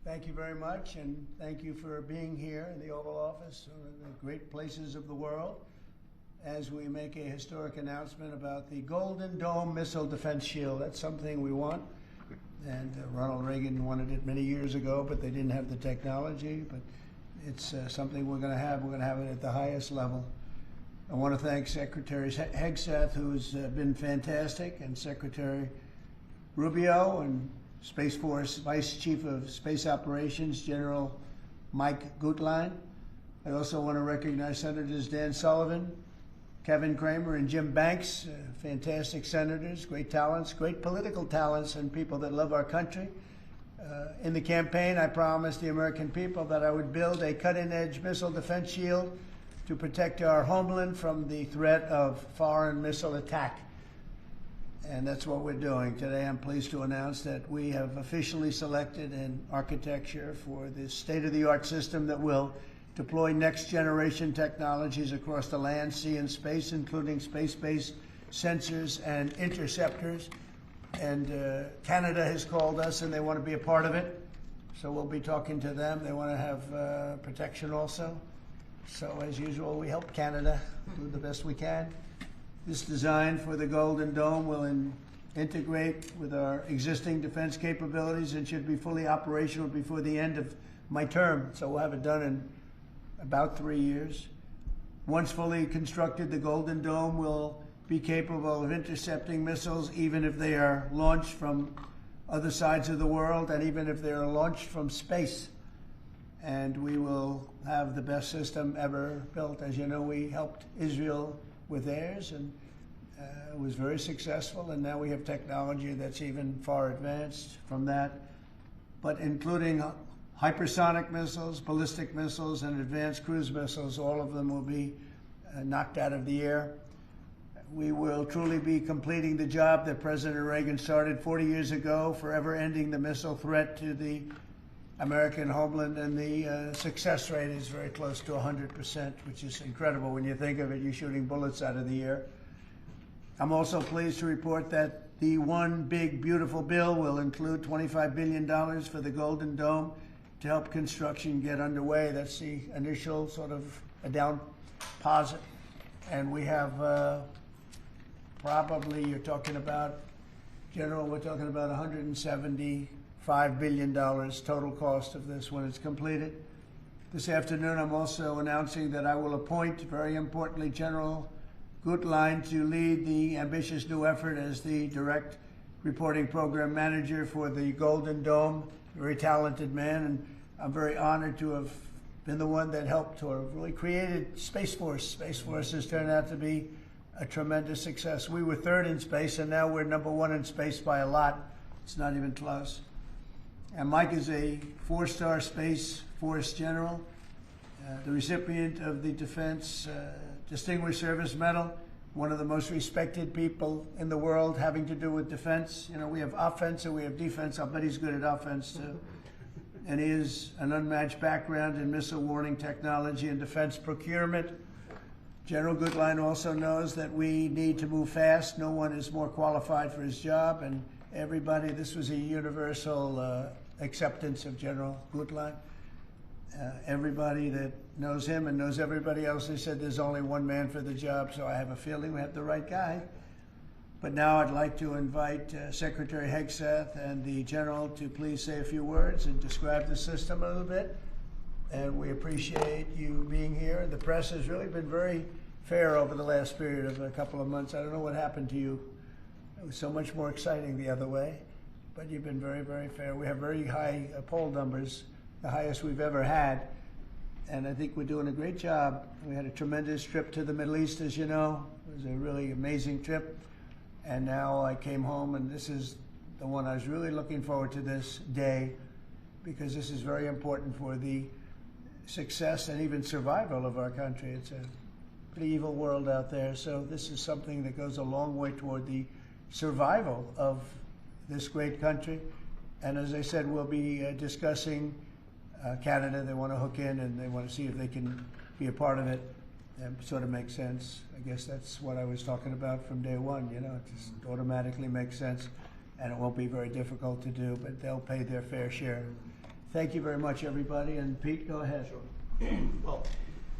Thank you very much, and thank you for being here in the Oval Office, one of the great places of the world, as we make a historic announcement about the Golden Dome Missile Defense Shield. That's something we want, and Ronald Reagan wanted it many years ago, but they didn't have the technology, but it's something we're going to have. We're going to have it at the highest level. I want to thank Secretary Hegseth, who's been fantastic, and Secretary Rubio, and Space Force Vice Chief of Space Operations, General Mike Guetlein. I also want to recognize Senators Dan Sullivan, Kevin Cramer, and Jim Banks, fantastic senators, great talents, great political talents, and people that love our country. In the campaign, I promised the American people that I would build a cutting-edge missile defense shield to protect our homeland from the threat of foreign missile attack. And that's what we're doing. Today, I'm pleased to announce that we have officially selected an architecture for this state-of-the-art system that will deploy next-generation technologies across the land, sea, and space, including space-based sensors and interceptors. And Canada has called us, and they want to be a part of it. So we'll be talking to them. They want to have protection also. So as usual, we help Canada do the best we can. This design for the Golden Dome will integrate with our existing defense capabilities and should be fully operational before the end of my term. So we'll have it done in about 3 years. Once fully constructed, the Golden Dome will be capable of intercepting missiles even if they are launched from other sides of the world and even if they are launched from space. And we will have the best system ever built. As you know, we helped Israel with theirs, and it was very successful, and now we have technology that's even far advanced from that, but including hypersonic missiles, ballistic missiles, and advanced cruise missiles. All of them will be knocked out of the air. We will truly be completing the job that President Reagan started 40 years ago, forever ending the missile threat to the American homeland, and the success rate is very close to 100%, which is incredible when you think of it. You're shooting bullets out of the air. I'm also pleased to report that the One Big Beautiful Bill will include $25 billion for the Golden Dome to help construction get underway. That's the initial sort of a down deposit. And we have probably, you're talking about, General, we're talking about $175 billion total cost of this when it's completed. This afternoon, I'm also announcing that I will appoint, very importantly, General Goodline to lead the ambitious new effort as the direct reporting program manager for the Golden Dome. Very talented man, and I'm very honored to have been the one that helped to have really created Space Force. Space Force has turned out to be a tremendous success. We were third in space, and now we're #1 in space by a lot. It's not even close. And Mike is a 4-star Space Force general, the recipient of the Defense Distinguished Service Medal, one of the most respected people in the world having to do with defense. You know, we have offense and we have defense. I'll bet he's good at offense too. And he has an unmatched background in missile warning technology and defense procurement. General Goodline also knows that we need to move fast. No one is more qualified for his job, and everybody, this was a universal acceptance of General Goodline. Everybody that knows him and knows everybody else, they said there's only one man for the job, so I have a feeling we have the right guy. But now I'd like to invite Secretary Hegseth and the General to please say a few words and describe the system a little bit. And we appreciate you being here. The press has really been very fair over the last period of a couple of months. I don't know what happened to you. It was so much more exciting the other way, but you've been very, very fair. We have very high poll numbers, the highest we've ever had, and I think we're doing a great job. We had a tremendous trip to the Middle East, as you know. It was a really amazing trip, and now I came home, and this is the one I was really looking forward to this day, because this is very important for the success and even survival of our country. It's a pretty evil world out there, so this is something that goes a long way toward the survival of this great country. And as I said, we'll be discussing Canada. They want to hook in and they want to see if they can be a part of it. It sort of makes sense. I guess that's what I was talking about from day one. You know, it just automatically makes sense, and it won't be very difficult to do, but they'll pay their fair share. Thank you very much, everybody. And Pete, go ahead. Sure. Well,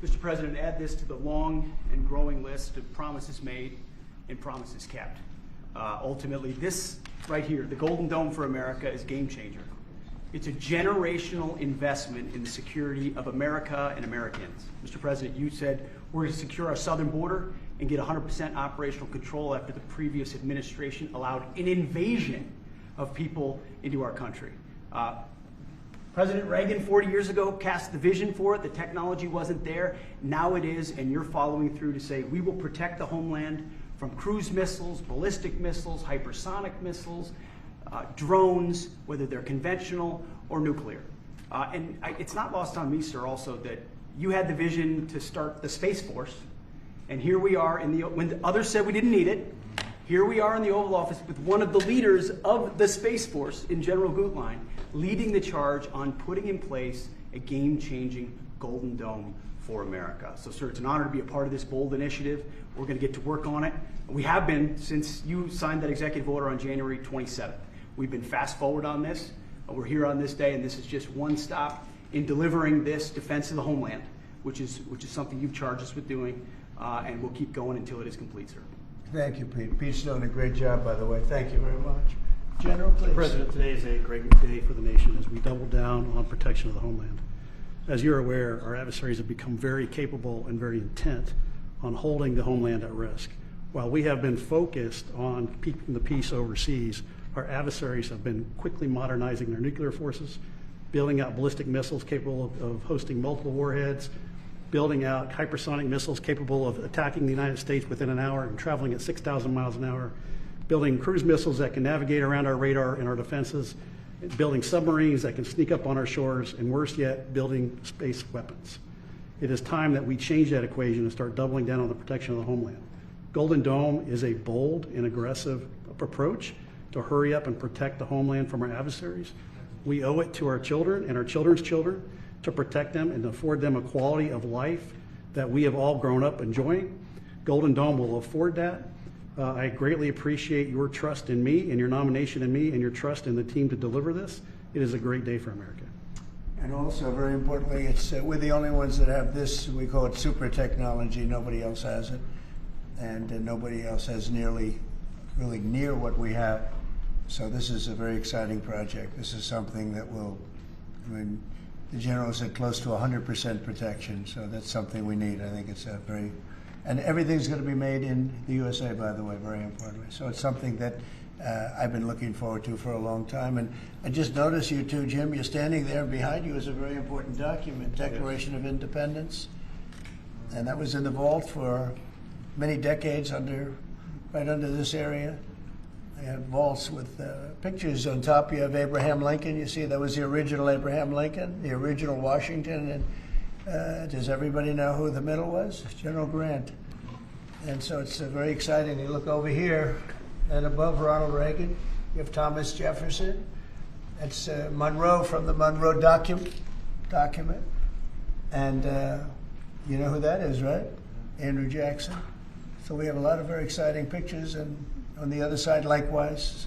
Mr. President, add this to the long and growing list of promises made and promises kept. Ultimately, this right here, the Golden Dome for America, is a game changer. It's a generational investment in the security of America and Americans. Mr. President, you said we're going to secure our southern border and get 100% operational control after the previous administration allowed an invasion of people into our country. President Reagan 40 years ago cast the vision for it. The technology wasn't there. Now it is, and you're following through to say we will protect the homeland from cruise missiles, ballistic missiles, hypersonic missiles, drones, whether they're conventional or nuclear. It's not lost on me, sir, also that you had the vision to start the Space Force, and here we are when the others said we didn't need it. Here we are in the Oval Office with one of the leaders of the Space Force in General Guetlein, leading the charge on putting in place a game-changing Golden Dome for America. So, sir, it's an honor to be a part of this bold initiative. We're going to get to work on it. We have been since you signed that executive order on January 27th. We've been fast forward on this. We're here on this day, and this is just one stop in delivering this defense of the homeland, which is something you've charged us with doing, and we'll keep going until it is complete, sir. Thank you, Pete. Pete's doing a great job, by the way. Thank you very much. General, please. President, today is a great day for the nation as we double down on protection of the homeland. As you're aware, our adversaries have become very capable and very intent on holding the homeland at risk. While we have been focused on keeping the peace overseas, our adversaries have been quickly modernizing their nuclear forces, building out ballistic missiles capable of hosting multiple warheads, building out hypersonic missiles capable of attacking the United States within an hour and traveling at 6,000 miles an hour, building cruise missiles that can navigate around our radar and our defenses, building submarines that can sneak up on our shores, and worse yet, building space weapons. It is time that we change that equation and start doubling down on the protection of the homeland. Golden Dome is a bold and aggressive approach to hurry up and protect the homeland from our adversaries. We owe it to our children and our children's children to protect them and afford them a quality of life that we have all grown up enjoying. Golden Dome will afford that. I greatly appreciate your trust in me and your nomination in me and your trust in the team to deliver this. It is a great day for America. And also, very importantly, it's we're the only ones that have this. We call it super technology. Nobody else has it, and nobody else has really near what we have. So this is a very exciting project. This is something that will, the general said close to 100% protection, so that's something we need. I think it's a very, and everything's going to be made in the USA, by the way, very importantly. So it's something that I've been looking forward to for a long time. And I just noticed you too, Jim, you're standing there, and behind you is a very important document, Declaration of Independence. And that was in the vault for many decades right under this area. They have vaults with pictures on top. You have Abraham Lincoln. You see that was the original Abraham Lincoln, the original Washington. And does everybody know who the middle was? General Grant. And so it's very exciting. You look over here, and above Ronald Reagan, you have Thomas Jefferson. That's Monroe from the Monroe document. And you know who that is, right? Andrew Jackson. So we have a lot of very exciting pictures, and on the other side, likewise,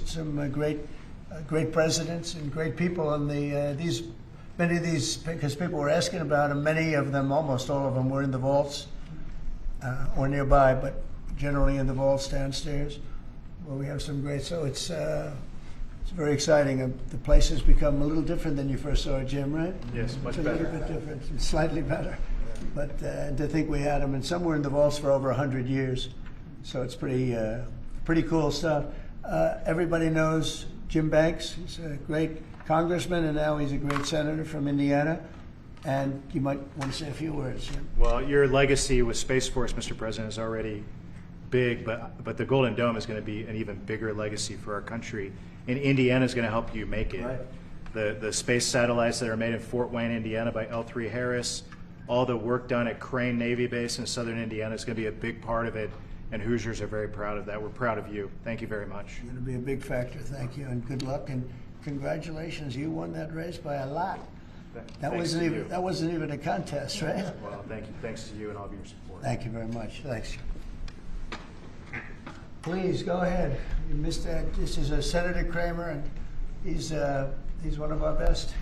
some great presidents and great people. And many of these, because people were asking about them, many of them, almost all of them, were in the vaults or nearby, but generally in the vaults downstairs, where we have some great. So it's very exciting. The place has become a little different than you first saw it, Jim, right? Yes, much better. It's a little bit different, it's slightly better. But to think we had them, and some were in the vaults for over 100 years. So it's pretty cool stuff. Everybody knows Jim Banks. He's a great congressman, and now he's a great senator from Indiana. And you might want to say a few words, Jim. Well, your legacy with Space Force, Mr. President, is already big, but the Golden Dome is going to be an even bigger legacy for our country. And Indiana is going to help you make it. Right. The space satellites that are made in Fort Wayne, Indiana by L3 Harris, all the work done at Crane Navy Base in southern Indiana is going to be a big part of it. And Hoosiers are very proud of that. We're proud of you. Thank you very much. You're going to be a big factor. Thank you, and good luck, and congratulations. You won that race by a lot. That wasn't even a contest, right? Well, thank you. Thanks to you and all of your support. Thank you very much. Thanks. Please go ahead. You missed that. This is Senator Kramer, and he's He's one of our best.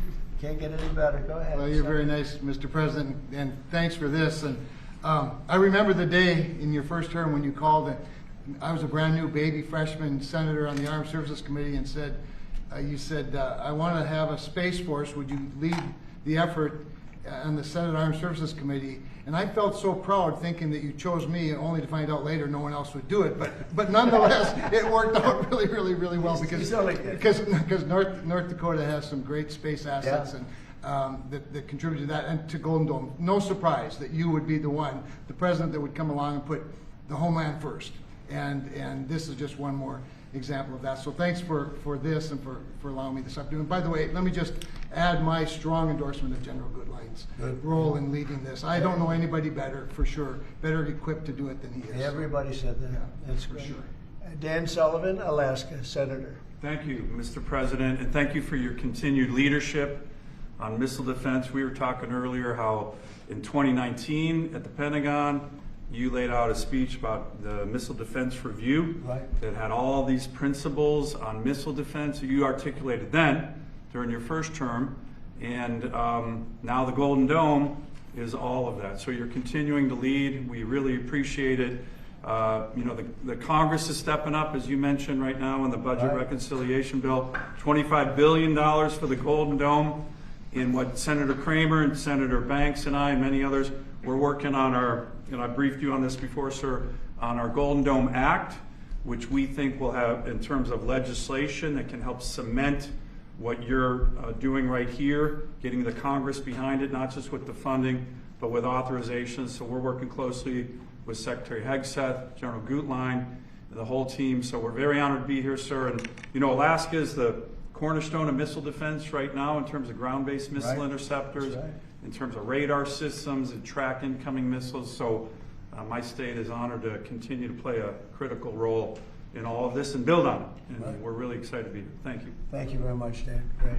Can't get any better. Go ahead. Well, you're very nice, Mr. President, and thanks for this. And I remember the day in your first term when you called it. I was a brand new baby freshman senator on the Armed Services Committee, and you said, I want to have a Space Force. Would you lead the effort on the Senate Armed Services Committee? And I felt so proud thinking that you chose me, only to find out later no one else would do it. But nonetheless, it worked out really, really, really well because North Dakota has some great space assets, and that contribute to that, and to Golden Dome. No surprise that you would be the president that would come along and put the homeland first. And this is just one more example of that. So thanks for this and for allowing me this opportunity. And by the way, let me just add my strong endorsement of General Goodline's role in leading this. I don't know anybody better, for sure, better equipped to do it than he is. Everybody said that. Yeah, That's for great. sure. Dan Sullivan, Alaska, Senator. Thank you, Mr. President, and thank you for your continued leadership on missile defense. We were talking earlier how in 2019 at the Pentagon, you laid out a speech about the Missile Defense Review that had all these principles on missile defense that you articulated then during your first term, and now the Golden Dome is all of that. So you're continuing to lead. We really appreciate it. You know, the Congress is stepping up, as you mentioned right now, in the budget reconciliation bill, $25 billion for the Golden Dome. In what Senator Kramer and Senator Banks and I and many others, we're working on our, I briefed you on this before, sir, on our Golden Dome Act, which we think will have, in terms of legislation that can help cement what you're doing right here, getting the Congress behind it, not just with the funding, but with authorizations. So we're working closely with Secretary Hegseth, General Guetlein, and the whole team. So we're very honored to be here, sir. And you know, Alaska is the cornerstone of missile defense right now in terms of ground-based missile interceptors, in terms of radar systems and track incoming missiles. So my state is honored to continue to play a critical role in all of this and build on it. And we're really excited to be here. Thank you. Thank you very much, Dan. Great.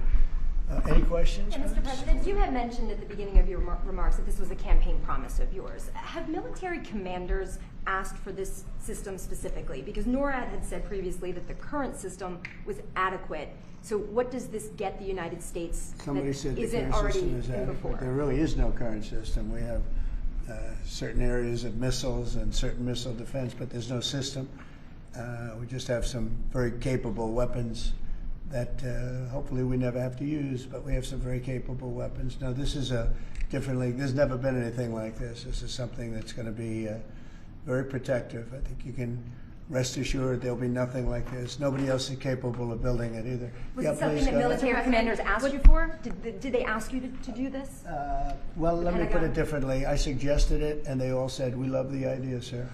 Any questions? Yeah, Mr. President, you had mentioned at the beginning of your remarks that this was a campaign promise of yours. Have military commanders asked for this system specifically? Because NORAD had said previously that the current system was adequate. So what does this get the United States Somebody that said the isn't current already system is in adequate. before? There really is no current system. We have certain areas of missiles and certain missile defense, but there's no system. We just have some very capable weapons that hopefully we never have to use, but we have some very capable weapons. Now, this is a different league. There's never been anything like this. This is something that's going to be very protective. I think you can rest assured there'll be nothing like this. Nobody else is capable of building it either. Was Yeah, it something please, that go ahead. military commanders asked you for? Did they ask you to do this? Well, let me put Pentagon? it differently. I suggested it, and they all said, "We love the idea, sir."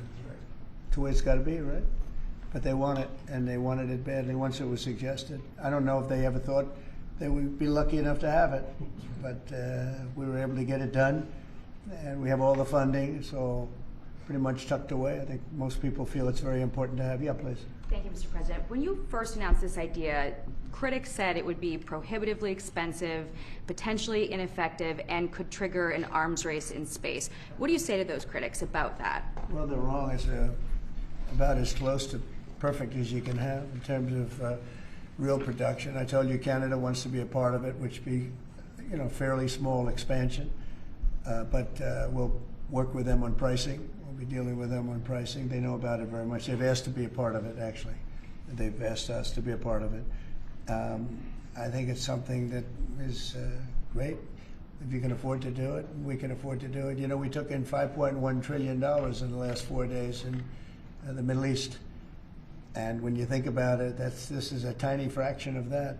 It's the way it's got to be, right? But they want it, and they wanted it badly once it was suggested. I don't know if they ever thought they would be lucky enough to have it, but we were able to get it done, and we have all the funding, so pretty much tucked away. I think most people feel it's very important to have. Yeah, please. Thank you, Mr. President. When you first announced this idea, critics said it would be prohibitively expensive, potentially ineffective, and could trigger an arms race in space. What do you say to those critics about that? Well, they're wrong. It's about as close to perfect as you can have in terms of real production. I told you Canada wants to be a part of it, which be, you know, fairly small expansion, but we'll work with them on pricing. We'll be dealing with them on pricing. They know about it very much. They've asked to be a part of it, actually. They've asked us to be a part of it. I think it's something that is great. If you can afford to do it, we can afford to do it. You know, we took in $5.1 trillion in the last 4 days in the Middle East. And when you think about it, this is a tiny fraction of that.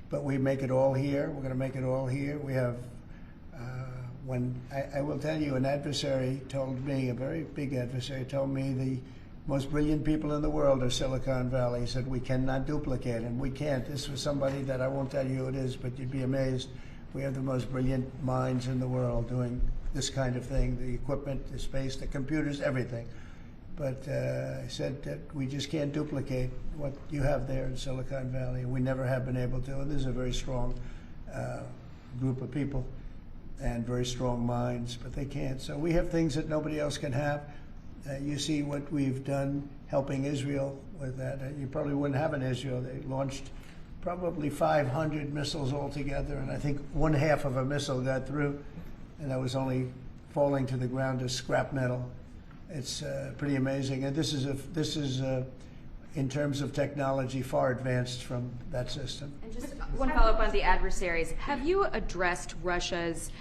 But we make it all here. We're going to make it all here. We have, I will tell you, an adversary told me, a very big adversary told me the most brilliant people in the world are Silicon Valley. He said, we cannot duplicate them. We can't. This was somebody that I won't tell you who it is, but you'd be amazed. We have the most brilliant minds in the world doing this kind of thing, the equipment, the space, the computers, everything. But I said that we just can't duplicate what you have there in Silicon Valley. We never have been able to, and this is a very strong group of people and very strong minds, but they can't. So we have things that nobody else can have. You see what we've done helping Israel with that. You probably wouldn't have an Israel. They launched probably 500 missiles altogether, and I think 1/2 of a missile got through, and that was only falling to the ground as scrap metal. It's pretty amazing, and this is in terms of technology, far advanced from that system. And just one follow-up on the adversaries. Have you addressed Russia's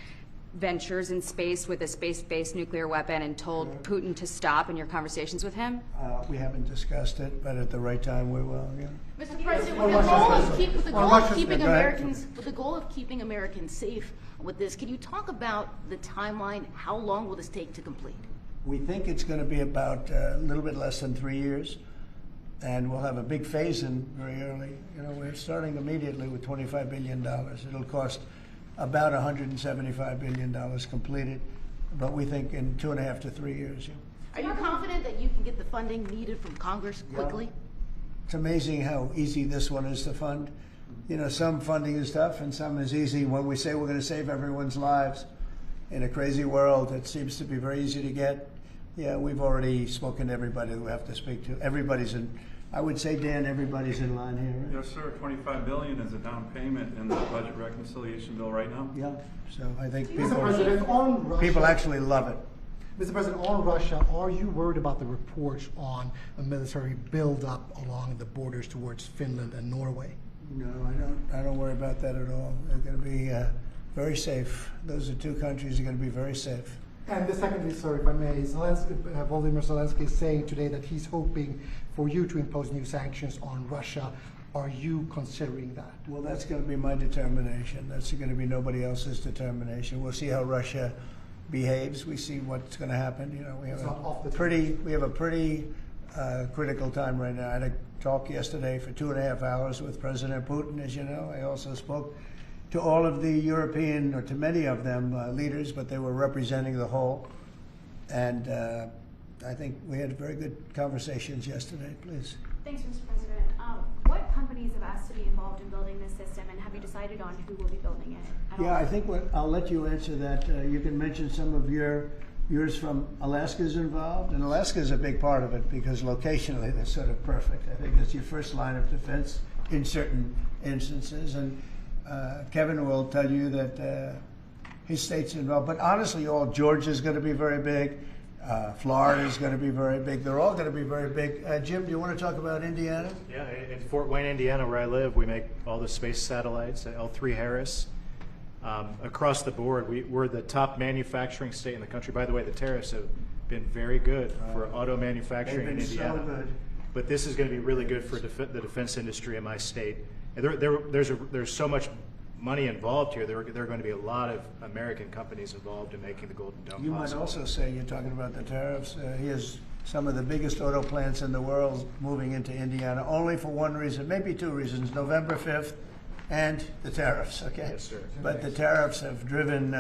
ventures in space with a space-based nuclear weapon and told Putin to stop in your conversations with him? We haven't discussed it, but at the right time we will. Yeah. Mr. President, with the goal of keeping Americans safe with this, can you talk about the timeline? How long will this take to complete? We think it's going to be about a little bit less than 3 years, and we'll have a big phase-in very early. You know, we're starting immediately with $25 billion. It'll cost about $175 billion completed, but we think in 2.5 to 3 years. Yeah. Are you confident that you can get the funding needed from Congress quickly? It's amazing how easy this one is to fund. You know, some funding is tough and some is easy. When we say we're going to save everyone's lives in a crazy world, it seems to be very easy to get. Yeah, we've already spoken to everybody that we have to speak to. Everybody's in, I would say, Dan, everybody's in line here. Right? Yes, sir. $25 billion is a down payment in the budget reconciliation bill right now. Yeah, so I think Mr. President, on Russia, people actually love it. Mr. President, on Russia, are you worried about the reports on a military buildup along the borders towards Finland and Norway? No, I don't worry about that at all. They're going to be very safe. Those are two countries that are going to be very safe. And the secondly, sir, if I may, Volodymyr Zelensky is saying today that he's hoping for you to impose new sanctions on Russia. Are you considering that? Well, that's going to be my determination. That's going to be nobody else's determination. We'll see how Russia behaves. We see what's going to happen. You know, we have a pretty critical time right now. I had a talk yesterday for 2.5 hours with President Putin, as you know. I also spoke to all of the European, or to many of them, leaders, but they were representing the whole. And I think we had very good conversations yesterday. Please. Thanks, Mr. President. What companies have asked to be involved in building this system, and have you decided on who will be building it? Yeah, I think I'll let you answer that. You can mention some of yours from Alaska's involved, and Alaska's a big part of it because locationally they're sort of perfect. I think it's your first line of defense in certain instances, and Kevin will tell you that his state's involved. But honestly, Georgia's going to be very big. Florida's going to be very big. They're all going to be very big. Jim, do you want to talk about Indiana? Yeah, in Fort Wayne, Indiana, where I live, we make all the space satellites at L3 Harris. Across the board, we're the top manufacturing state in the country. By the way, the tariffs have been very good for auto manufacturing in Indiana. So good. But this is going to be really good for the defense industry in my state. And there's so much money involved here. There are going to be a lot of American companies involved in making the Golden Dome You possible. might also say, you're talking about the tariffs, he has some of the biggest auto plants in the world moving into Indiana, only for one reason, maybe two reasons, November 5th and the tariffs, okay? Yes, sir. But the tariffs have driven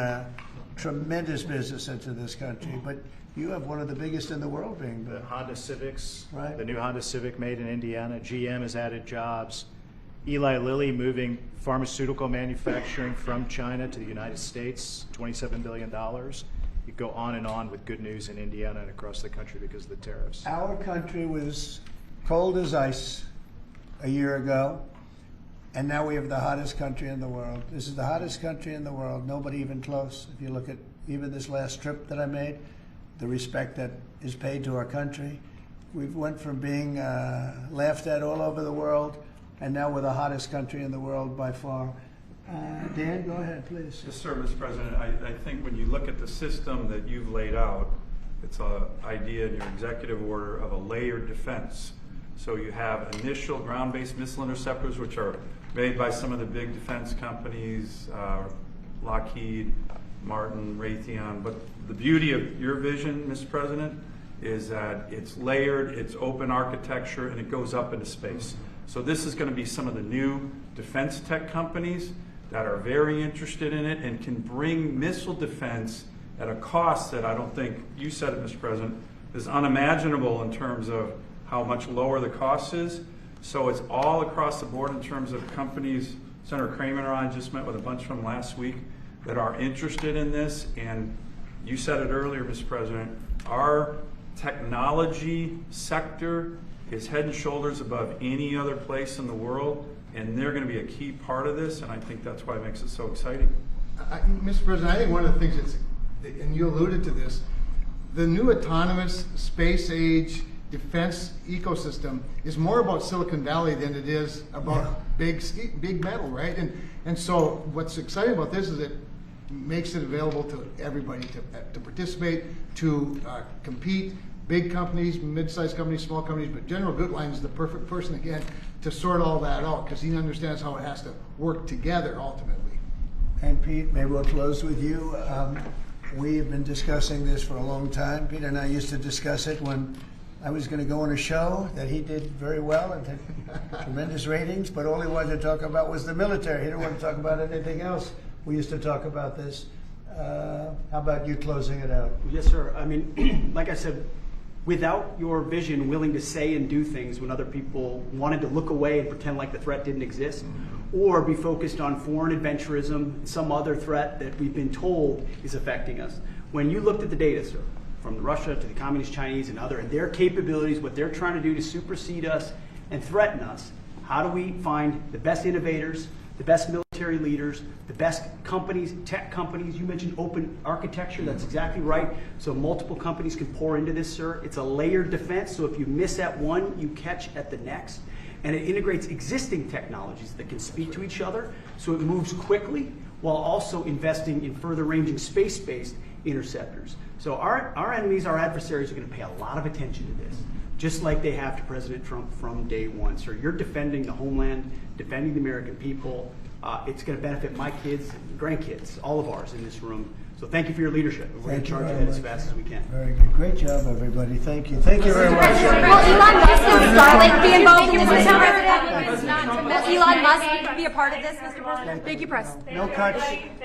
tremendous business into this country, but you have one of the biggest in the world being built. The Honda Civics, Right. the new Honda Civic made in Indiana. GM has added jobs. Eli Lilly moving pharmaceutical manufacturing from China to the United States, $27 billion. You go on and on with good news in Indiana and across the country because of the tariffs. Our country was cold as ice a year ago, and now we have the hottest country in the world. This is the hottest country in the world, nobody even close. If you look at even this last trip that I made, the respect that is paid to our country. We've went from being laughed at all over the world, and now we're the hottest country in the world by far. Dan, go ahead, please. Yes, sir, Mr. President. I think when you look at the system that you've laid out, it's an idea in your executive order of a layered defense. So you have initial ground-based missile interceptors, which are made by some of the big defense companies, Lockheed, Martin, Raytheon. But the beauty of your vision, Mr. President, is that it's layered, it's open architecture, and it goes up into space. So this is going to be some of the new defense tech companies that are very interested in it and can bring missile defense at a cost that I don't think, you said it, Mr. President, is unimaginable in terms of how much lower the cost is. So it's all across the board in terms of companies. Senator Kramer and I just met with a bunch from last week that are interested in this. And you said it earlier, Mr. President, our technology sector is head and shoulders above any other place in the world. and they're going to be a key part of this, and I think that's why it makes it so exciting. Mr. President, I think one of the things that's, and you alluded to this, the new autonomous space age defense ecosystem is more about Silicon Valley than it is about big metal, right? And so what's exciting about this is it makes it available to everybody to participate, to compete. Big companies, mid-sized companies, small companies, but General Goodline is the perfect person again to sort all that out because he understands how it has to work together ultimately. And Pete, maybe we'll close with you. We have been discussing this for a long time. Pete and I used to discuss it when I was going to go on a show that he did very well and had tremendous ratings, but all he wanted to talk about was the military. He didn't want to talk about anything else. We used to talk about this. How about you closing it out? Yes, sir. I mean, like I said, without your vision, willing to say and do things when other people wanted to look away and pretend like the threat didn't exist, or be focused on foreign adventurism, some other threat that we've been told is affecting us. When you looked at the data, sir, from Russia to the Communist Chinese and their capabilities, what they're trying to do to supersede us and threaten us, how do we find the best innovators, the best military leaders, the best companies, tech companies? You mentioned open architecture, that's exactly right. So multiple companies can pour into this, sir. It's a layered defense, so if you miss at one, you catch at the next. And it integrates existing technologies that can speak to each other, so it moves quickly while also investing in further ranging space-based interceptors. So our enemies, our adversaries are going to pay a lot of attention to this, just like they have to President Trump from day one. Sir, you're defending the homeland, defending the American people. It's going to benefit my kids, grandkids, all of ours in this room. So thank you for your leadership. We're going to charge ahead as fast as we can. Very good. Great job, everybody. Thank you. Thank you very much. Will Elon Musk and Starlink be involved in this? Will Elon Musk be a part of this, Mr. President? Thank you, Press. No cuts.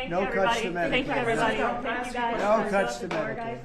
No cuts to medical. Thank you, everybody. Thank you, guys. No cuts to medical.